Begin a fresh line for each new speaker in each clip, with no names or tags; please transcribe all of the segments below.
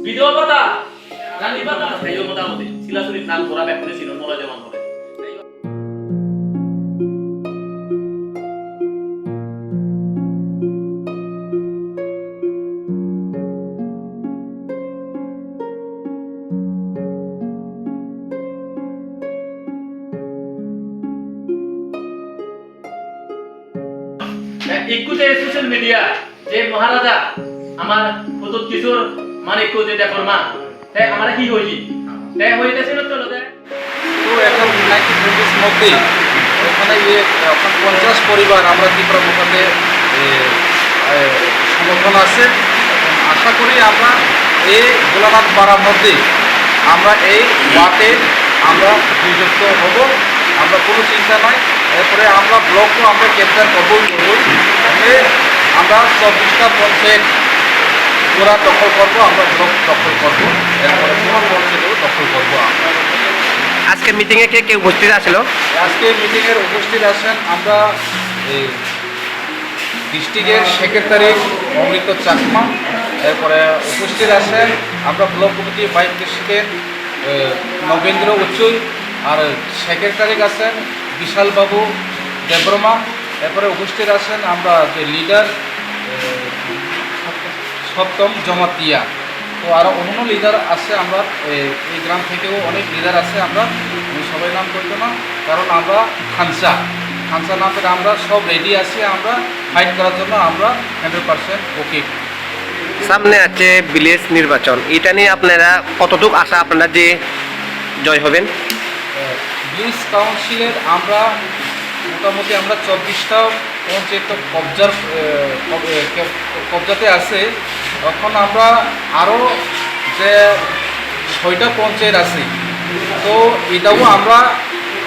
বিধবা ভাতা রানী ভাতা তাইও মোটামুটি শিলাচুরির নাম করা ব্যক্তি ছিল মলয় দেওয়ান হবে ইকুতে সোশ্যাল মিডিয়া যে মহারাজা আমার প্রদুত কিশোর মানিক কো যেটা করমা তাই আমরা কি হইলি তাই হইতেছে না চলো তাই
তো এখন 1920 মধ্যে ওখানে এখন 50 পরিবার আমরা ত্রিপুরা মুখাতে সমর্থন আছে। আশা করি আমরা এই গোলাঘাট পাড়ার মধ্যে আমরা এই ওয়ার্ডে আমরা নিযুক্ত হব, আমরা কোনো চিন্তা নাই। এরপরে আমরা ব্লকও আমরা ক্যাপচার করবই আমরা 24টা পঞ্চায়েত পুরা দখল করবো, আমরা ব্লক দখল করবো, এরপরে পুরো পঞ্চায়েতও দখল করবো আমরা।
আজকে মিটিংয়ে কে কে উপস্থিত আছিল?
আজকে মিটিংয়ের উপস্থিত আছেন আমরা ডিস্ট্রিক্টের সেক্রেটারি অমৃত চাকমা, এরপরে উপস্থিত আছেন আমরা block committee vice president Nabendra উচ্চুই, আর সেক্রেটারি আছেন বিশালবাবু দেববর্মা, এরপরে উপস্থিত আছেন আমরা যে লিডার সপ্তম জমাতিয়া। তো আরও অন্য লিডার আছে, আমরা এই গ্রাম থেকেও অনেক লিডার আছে, আমরা সবাই নাম করতো না, কারণ আমরা খানসা নামে আমরা সব রেডি আছি, আমরা ফাইট করার জন্য আমরা 100% ওকে।
সামনে আছে ভিলেজ নির্বাচন, এটা নিয়ে আপনারা কতটুকু আশা আপনারা যে জয় হবেন?
ভিলেজ কাউন্সিলের আমরা মোটামুটি আমরা 24টা পঞ্চায়েত কবজাতে আছে। এখন আমরা আরও যে 6টা পঞ্চায়েত আছে, তো এটাও আমরা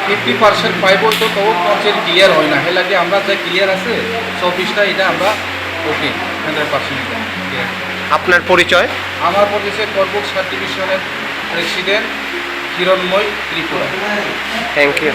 50% পাইব, তো তবু পঞ্চায়েত ক্লিয়ার হয় না, এর লাগে আমরা যে ক্লিয়ার আছে 24টা এটা আমরা ওকে 100% ক্লিয়ার।
আপনার পরিচয়?
আমার পরিচয় করবুক সাব ডিভিশনের president Hiranmoy Tripura.
Thank you.